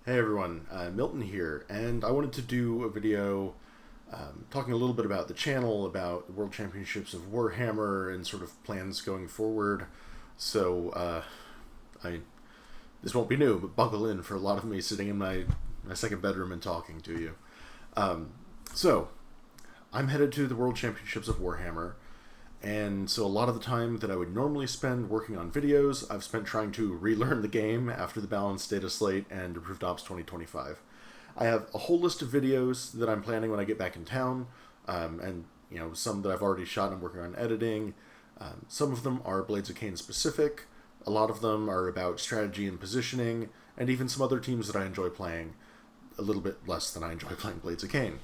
Hey everyone, Milton here, and I wanted to do a video talking a little bit about the channel, about the World Championships of Warhammer, and sort of plans going forward. So, this won't be new, but buckle in for a lot of me sitting in my second bedroom and talking to you. So, I'm headed to the World Championships of Warhammer, and so a lot of the time that I would normally spend working on videos, I've spent trying to relearn the game after the balanced data slate and Improved Ops 2025. I have a whole list of videos that I'm planning when I get back in town, and some that I've already shot and I'm working on editing. Some of them are Blades of Kain specific. A lot of them are about strategy and positioning, and even some other teams that I enjoy playing, a little bit less than I enjoy playing Blades of Kain.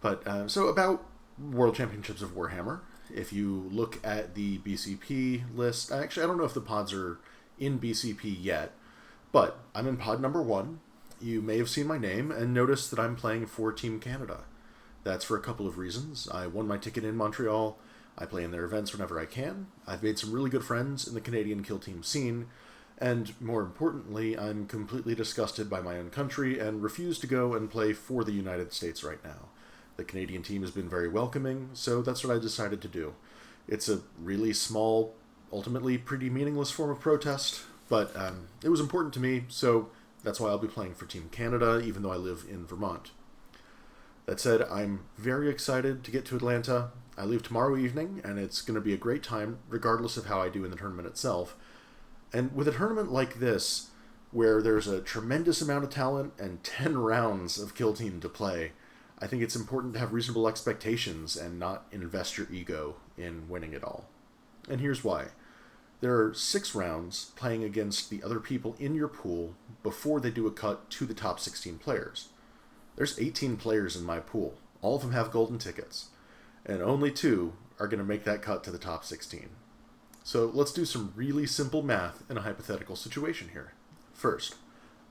But so about World Championships of Warhammer. If you look at the BCP list, actually I don't know if the pods are in BCP yet, but I'm in pod number 1. You may have seen my name and noticed that I'm playing for Team Canada. That's for a couple of reasons. I won my ticket in Montreal. I play in their events whenever I can. I've made some really good friends in the Canadian kill team scene, and more importantly, I'm completely disgusted by my own country and refuse to go and play for the United States right now. The Canadian team has been very welcoming, so that's what I decided to do. It's a really small, ultimately pretty meaningless form of protest, but it was important to me, so that's why I'll be playing for Team Canada, even though I live in Vermont. That said, I'm very excited to get to Atlanta. I leave tomorrow evening, and it's going to be a great time, regardless of how I do in the tournament itself. And with a tournament like this, where there's a tremendous amount of talent and 10 rounds of kill team to play, I think it's important to have reasonable expectations and not invest your ego in winning it all. And here's why. There are 6 rounds playing against the other people in your pool before they do a cut to the top 16 players. There's 18 players in my pool. All of them have golden tickets. And only 2 are going to make that cut to the top 16. So let's do some really simple math in a hypothetical situation here. First,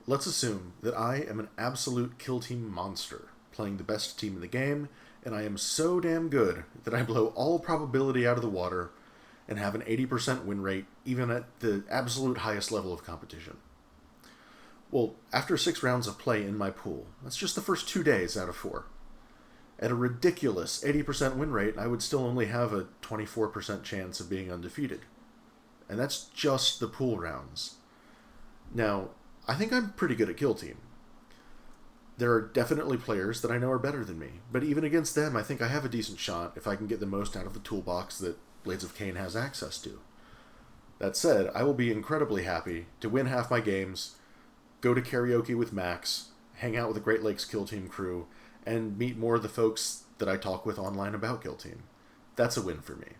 let's assume that I am an absolute kill team monster, playing the best team in the game, and I am so damn good that I blow all probability out of the water and have an 80% win rate even at the absolute highest level of competition. Well, after 6 rounds of play in my pool, that's just the first 2 days out of 4. At a ridiculous 80% win rate, I would still only have a 24% chance of being undefeated. And that's just the pool rounds. Now, I think I'm pretty good at kill team. There are definitely players that I know are better than me, but even against them, I think I have a decent shot if I can get the most out of the toolbox that Blades of Kain has access to. That said, I will be incredibly happy to win half my games, go to karaoke with Max, hang out with the Great Lakes Kill Team crew, and meet more of the folks that I talk with online about Kill Team. That's a win for me.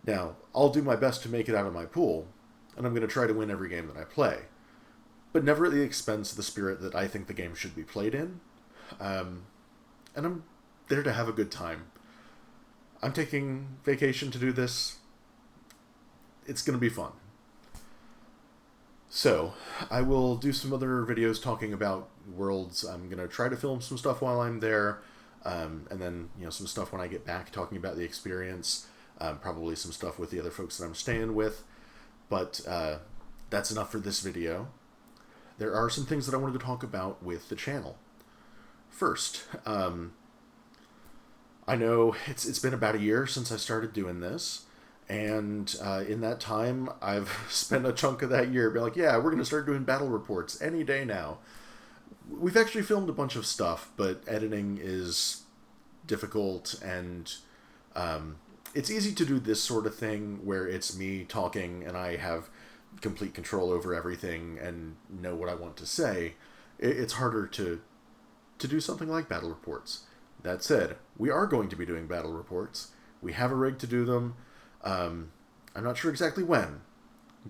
Now, I'll do my best to make it out of my pool, and I'm going to try to win every game that I play, but never at the expense of the spirit that I think the game should be played in. And I'm there to have a good time. I'm taking vacation to do this. It's going to be fun. So, I will do some other videos talking about Worlds. I'm going to try to film some stuff while I'm there, and then some stuff when I get back talking about the experience, probably some stuff with the other folks that I'm staying with. But that's enough for this video. There are some things that I wanted to talk about with the channel. First, I know it's been about a year since I started doing this, and in that time, I've spent a chunk of that year being like, yeah, we're going to start doing battle reports any day now. We've actually filmed a bunch of stuff, but editing is difficult, and it's easy to do this sort of thing where it's me talking and I have complete control over everything and know what I want to say. It's harder to do something like battle reports. That said, we are going to be doing battle reports. We have a rig to do them. I'm not sure exactly when,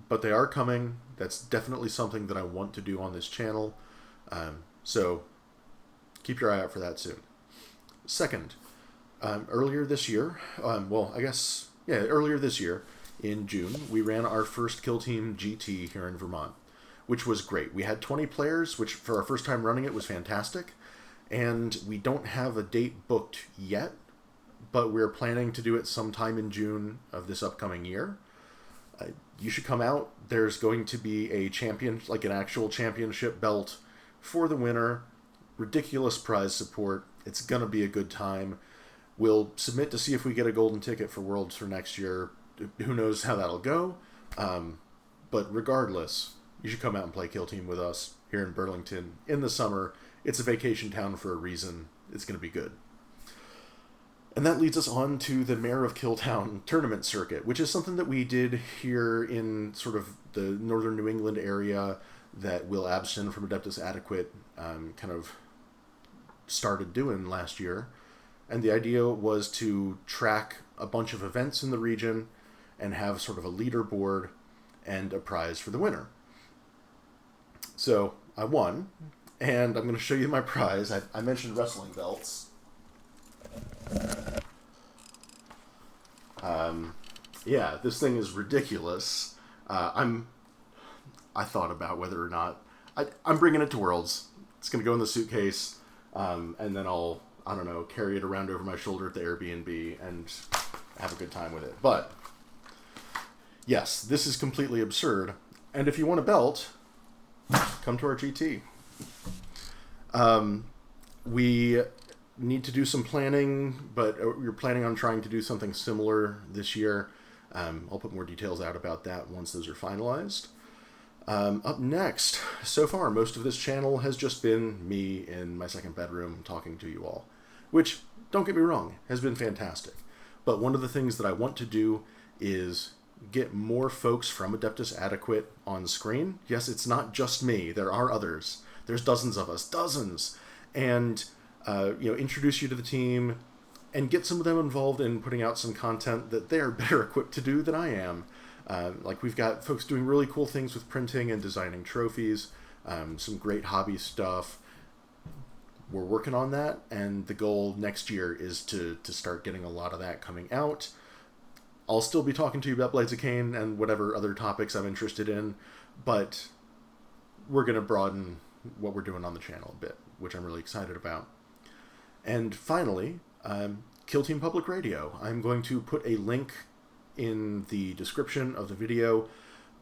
but they are coming. That's definitely something that I want to do on this channel. So keep your eye out for that soon. Second, earlier this year, earlier this year, in June, we ran our first Kill Team GT here in Vermont, which was great. We had 20 players, which for our first time running it was fantastic, and we don't have a date booked yet, but we're planning to do it sometime in June of this upcoming year. You should come out. There's going to be a champion, like an actual championship belt for the winner. Ridiculous prize support. It's going to be a good time. We'll submit to see if we get a golden ticket for Worlds for next year. Who knows how that'll go. But regardless, you should come out and play Kill Team with us here in Burlington in the summer. It's a vacation town for a reason. It's going to be good. And that leads us on to the Mayor of Killtown tournament circuit, which is something that we did here in sort of the northern New England area that Will Abston from Adeptus Adequate kind of started doing last year. And the idea was to track a bunch of events in the region and have sort of a leaderboard and a prize for the winner. So I won, and I'm going to show you my prize. I mentioned wrestling belts. Yeah, this thing is ridiculous. I thought about whether or not I'm bringing it to Worlds. It's going to go in the suitcase, and then I don't know, carry it around over my shoulder at the Airbnb and have a good time with it. But yes, this is completely absurd. And if you want a belt, come to our GT. We need to do some planning, but we're planning on trying to do something similar this year. I'll put more details out about that once those are finalized. Up next, so far, most of this channel has just been me in my second bedroom talking to you all, which, don't get me wrong, has been fantastic. But one of the things that I want to do is get more folks from Adeptus Adequate on screen. Yes, it's not just me. There are others. There's dozens of us. Dozens. And, introduce you to the team and get some of them involved in putting out some content that they're better equipped to do than I am. Like, we've got folks doing really cool things with printing and designing trophies, some great hobby stuff. We're working on that, and the goal next year is to start getting a lot of that coming out. I'll still be talking to you about Blades of Cain and whatever other topics I'm interested in, but we're going to broaden what we're doing on the channel a bit, which I'm really excited about. And finally, Kill Team Public Radio. I'm going to put a link in the description of the video,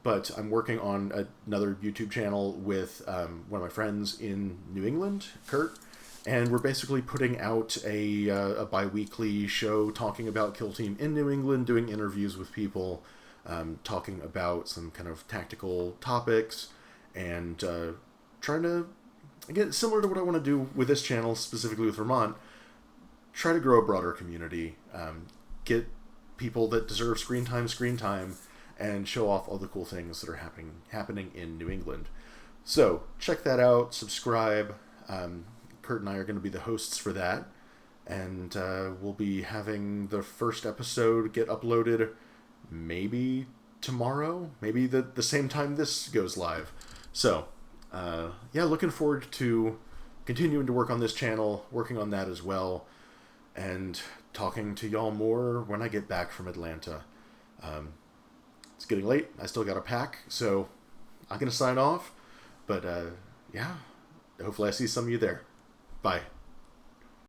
but I'm working on another YouTube channel with one of my friends in New England, Kurt, and we're basically putting out a bi-weekly show talking about Kill Team in New England, doing interviews with people, talking about some kind of tactical topics, and trying to, again, similar to what I want to do with this channel, specifically with Vermont, try to grow a broader community, get people that deserve screen time, and show off all the cool things that are happening in New England. So check that out, subscribe. Kurt and I are going to be the hosts for that, and we'll be having the first episode get uploaded maybe tomorrow, maybe the same time this goes live. So looking forward to continuing to work on this channel, working on that as well, and talking to y'all more when I get back from Atlanta. It's getting late. I still got to pack, so I'm going to sign off. But, hopefully I see some of you there. Bye.